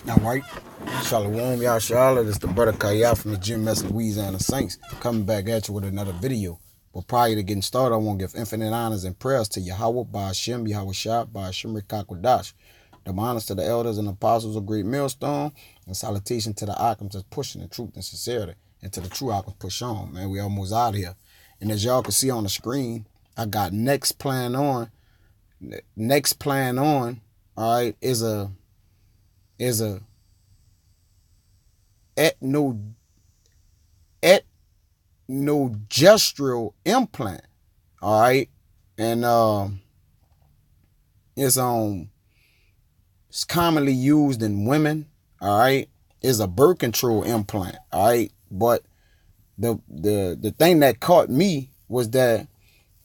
All right. Shalom, Yashala. This is the brother Kaya from the GMS Louisiana Saints coming back at you with another video. But prior to getting started, I want to give infinite honors and prayers to Yahweh, Ba'ashem, Yahweh Shah, Ba'ashem, Rikakwadash. The honors to the elders and apostles of Great Millstone, and salutation to the Akams that's pushing the truth and sincerity, and to the true Akams push on. Man, we almost out here. And as y'all can see on the screen, I got next plan on. Next plan on, all right, is a etnogestural implant, all right, and it's commonly used in women, all right. It's a birth control implant, all right. But the thing that caught me was that,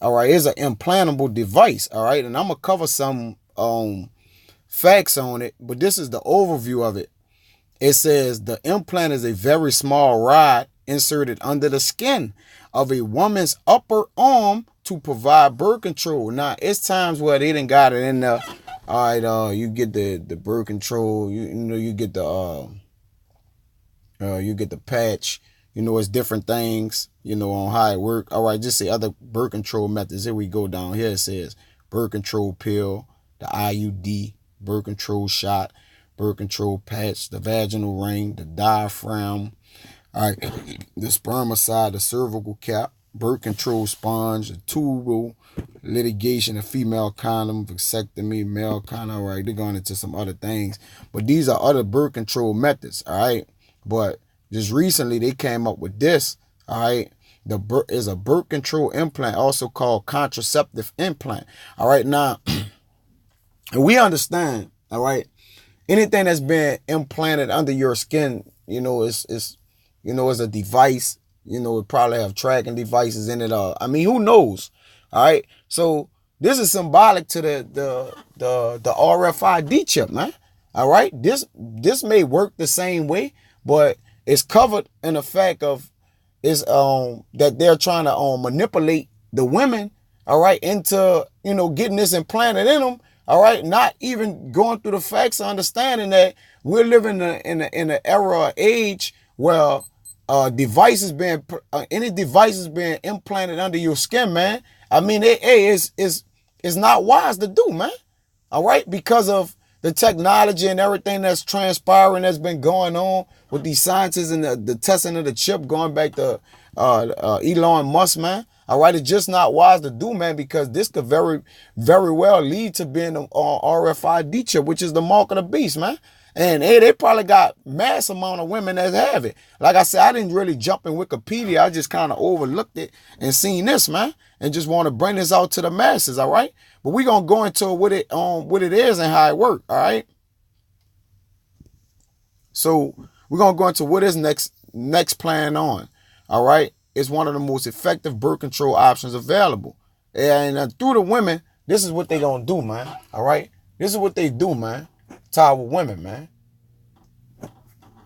all right, it's an implantable device, all right, and I'm gonna cover some facts on it, but this is the overview of it. It says the implant is a very small rod inserted under the skin of a woman's upper arm to provide birth control. Now, it's times where they done got it in there. All right, you get the birth control. You get the patch. It's different things. On how it work. All right, just say other birth control methods. Here we go down here. It says birth control pill, the IUD, birth control shot, birth control patch, the vaginal ring, the diaphragm, all right, the spermicide, the cervical cap, birth control sponge, the tubal litigation, a female condom, vasectomy, male condom. All right, they're going into some other things, but these are other birth control methods. All right, but just recently they came up with this. All right, is a birth control implant, also called contraceptive implant. All right, now and we understand. All right, anything that's been implanted under your skin, it's a device. It probably have tracking devices in it. I mean, who knows? All right. So this is symbolic to the RFID chip, man. All right. This may work the same way, but it's covered in the fact of that they're trying to manipulate the women, all right, into getting this implanted in them. All right, not even going through the facts of understanding that we're living in an era or age where any devices being implanted under your skin, man. I mean, it's not wise to do, man. All right, because of the technology and everything that's transpiring that's been going on with these scientists and the testing of the chip going back to Elon Musk, man. All right, it's just not wise to do, man, because this could very, very well lead to being an RFID chip, which is the mark of the beast, man. And they probably got mass amount of women that have it. Like I said, I didn't really jump in Wikipedia. I just kind of overlooked it and seen this, man, and just want to bring this out to the masses. All right, but we're gonna go into what it is and how it works. All right. So we're gonna go into what is next plan on. All right. It's one of the most effective birth control options available. And through the women, this is what they gonna do, man. All right. This is what they do, man. To our women, man.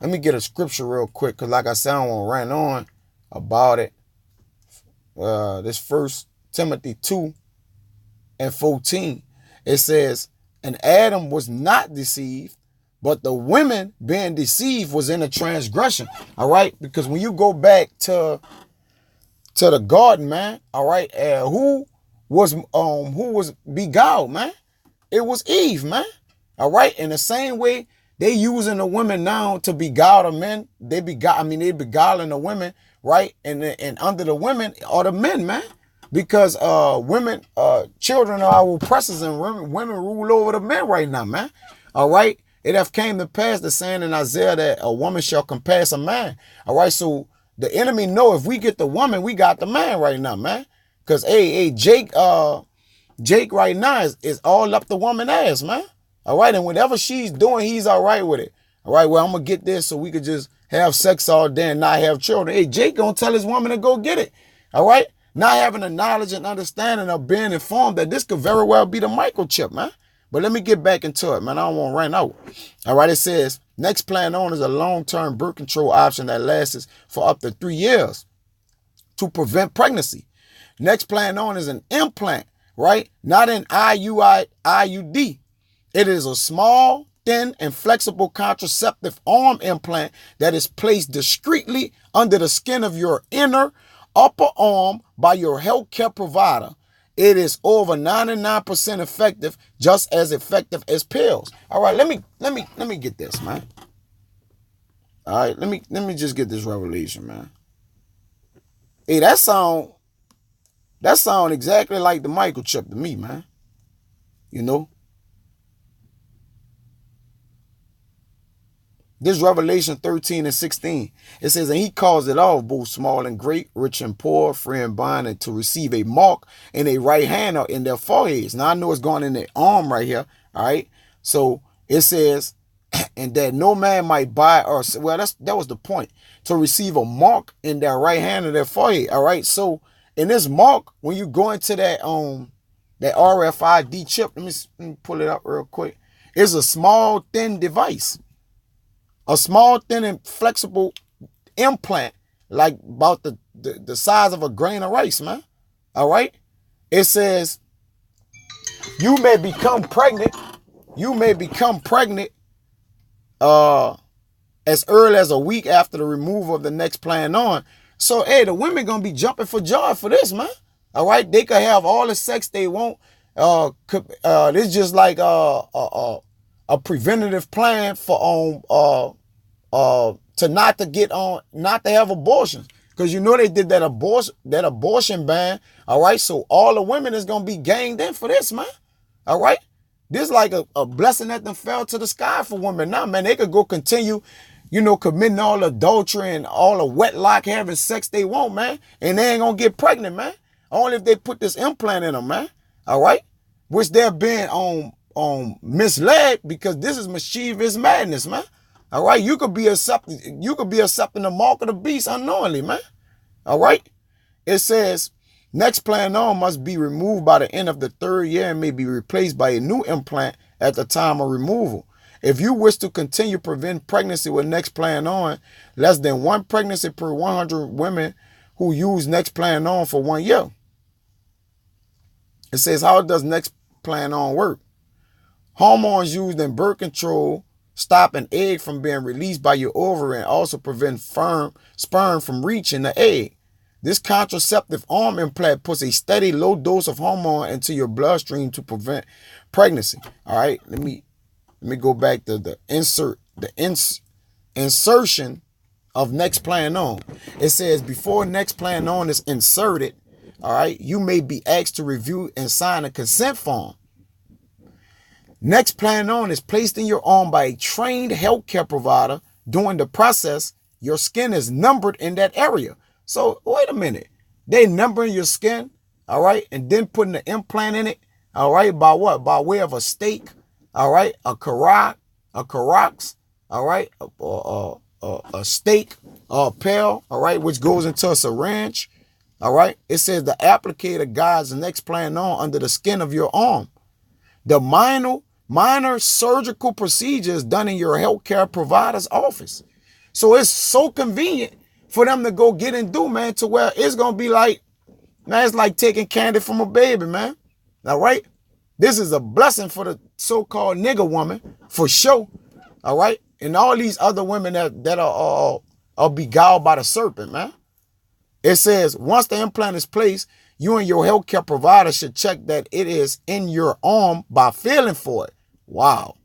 Let me get a scripture real quick, because like I said, I don't want to rant on about it. This 1 Timothy 2:14. It says, and Adam was not deceived, but the women being deceived was in a transgression. All right. Because when you go back to the garden, man, all right, who was beguiled, man? It was Eve, man. All right. In the same way, they using the women now to beguile the men. They beguiling the women, right? And under the women are the men, man. Because women, children are our oppressors, and women rule over the men right now, man. All right. It have came to pass the saying in Isaiah that a woman shall compass a man. All right. So the enemy know if we get the woman, we got the man right now, man. Because Jake right now is all up the woman ass, man. All right, and whatever she's doing, he's all right with it. All right, well, I'm gonna get this so we could just have sex all day and not have children. Hey, Jake gonna tell his woman to go get it. All right, not having the knowledge and understanding of being informed that this could very well be the microchip, man. But let me get back into it, man. I don't want to run out. All right, it says next plan on is a long-term birth control option that lasts for up to 3 years to prevent pregnancy. Next plan on is an implant, right? Not an IUD. It is a small, skin and flexible contraceptive arm implant that is placed discreetly under the skin of your inner upper arm by your healthcare provider. It is over 99% effective, just as effective as pills. All right, let me get this, man. All right, let me just get this revelation, man. Hey, that sound exactly like the microchip to me, man. You know? This Revelation 13 and 16. It says, and he calls it all, both small and great, rich and poor, free and bond, and to receive a mark in a right hand or in their foreheads. Now I know it's going in their arm right here. All right. So it says, and that no man might buy or, well, that was the point, to receive a mark in their right hand or their forehead. All right. So in this mark, when you go into that RFID chip, let me pull it up real quick. It's a small, thin device. A small, thin, and flexible implant, like about the size of a grain of rice, man. All right? It says, you may become pregnant. You may become pregnant as early as a week after the removal of the next plan on. So, hey, the women going to be jumping for joy for this, man. All right? They could have all the sex they want. This is just like a preventative plan for to not to have abortions, because you know they did that abortion ban. All right, so all the women is gonna be ganged in for this, man. All right, this is like a blessing that them fell to the sky for women. Now, man, they could go continue, committing all adultery and all the wetlock having sex they want, man, and they ain't gonna get pregnant, man. Only if they put this implant in them, man. All right, which they're being misled, because this is mischievous madness, man. All right, you could be accepting the mark of the beast unknowingly, man. All right, it says next plan on must be removed by the end of the third year and may be replaced by a new implant at the time of removal. If you wish to continue prevent pregnancy with next plan on, less than one pregnancy per 100 women who use next plan on for 1 year. It says, how does next plan on work? Hormones used in birth control stop an egg from being released by your ovary and also prevent sperm from reaching the egg. This contraceptive arm implant puts a steady low dose of hormone into your bloodstream to prevent pregnancy. All right, let me go back to the insertion of next plan on. It says before next plan on is inserted, all right, you may be asked to review and sign a consent form. Next plan on is placed in your arm by a trained healthcare provider. During the process, your skin is numbered in that area. So wait a minute. They numbering your skin, all right, and then putting the implant in it, all right, by what? By way of a stake, all right, a carox, all right, a stake, a pail, all right, which goes into a syringe, all right. It says the applicator guides the next plan on under the skin of your arm. The minor surgical procedures done in your healthcare provider's office. So it's so convenient for them to go get and do, man, to where it's going to be like, man, it's like taking candy from a baby, man. All right. This is a blessing for the so-called nigger woman, for sure. All right. And all these other women that are beguiled by the serpent, man. It says once the implant is placed, you and your healthcare provider should check that it is in your arm by feeling for it. Wow.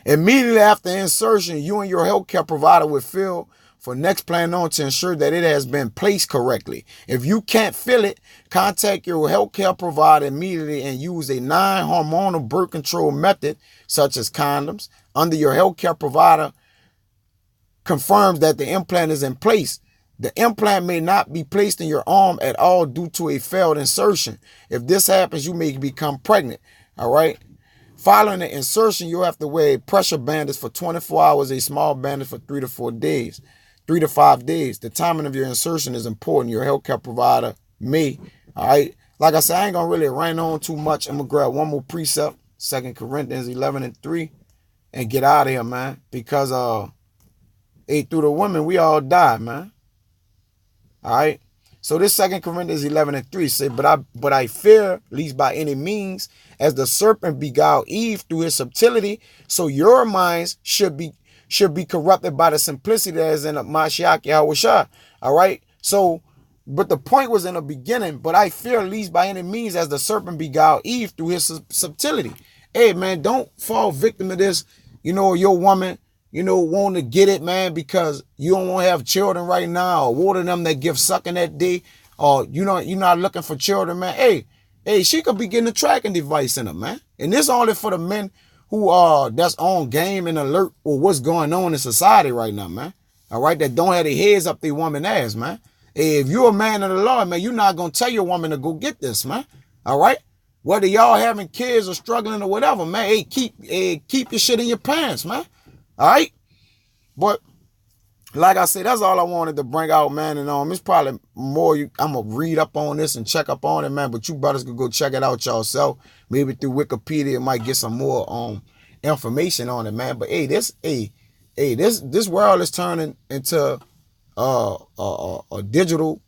Immediately after insertion, you and your healthcare provider will feel for next plan on to ensure that it has been placed correctly. If you can't feel it, contact your healthcare provider immediately and use a non-hormonal birth control method, such as condoms, under your healthcare provider confirms that the implant is in place. The implant may not be placed in your arm at all due to a failed insertion. If this happens, you may become pregnant. All right. Following the insertion, you'll have to wear a pressure bandage for 24 hours, a small bandage for 3 to 5 days. The timing of your insertion is important. Your healthcare provider may. All right. Like I said, I ain't going to really run on too much. I'm going to grab one more precept, 2 Corinthians 11:3, and get out of here, man. Because through the women, we all die, man. All right. So this 2 Corinthians 11:3 say, but I fear, least by any means, as the serpent beguiled Eve through his subtlety, so your minds should be corrupted by the simplicity that is in Mashiach Yahushua. All right. So, but the point was in the beginning, but I fear least by any means as the serpent beguiled Eve through his subtlety. Hey, man, don't fall victim to this. Your woman, want to get it, man, because you don't want to have children right now, or water them that give sucking that day, or you're not looking for children, man. Hey, she could be getting a tracking device in her, man. And this only for the men who that's on game and alert with what's going on in society right now, man. All right, that don't have their heads up their woman ass, man. Hey, if you're a man of the Lord, man, you're not gonna tell your woman to go get this, man. All right. Whether y'all having kids or struggling or whatever, man, hey, keep your shit in your pants, man. All right? But like I said, that's all I wanted to bring out, man. And it's probably more I'm gonna read up on this and check up on it, man. But you brothers could go check it out yourself. Maybe through Wikipedia, might get some more information on it, man. But this world is turning into a digital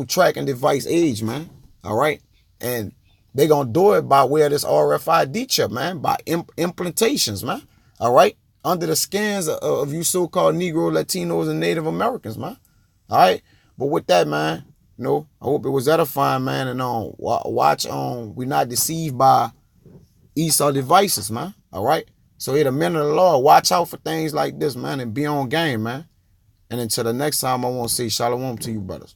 tracking device age, man. All right, and they gonna do it by way of this RFID chip, man, by implantations, man. All right, under the skins of you so-called Negro, Latinos, and Native Americans, man. All right, but with that, man, I hope it was edifying, man, and watch we not deceived by Esau devices, man. All right, so the men of the Lord, watch out for things like this, man, and be on game, man. And until the next time, I want to say shalom to you, brothers.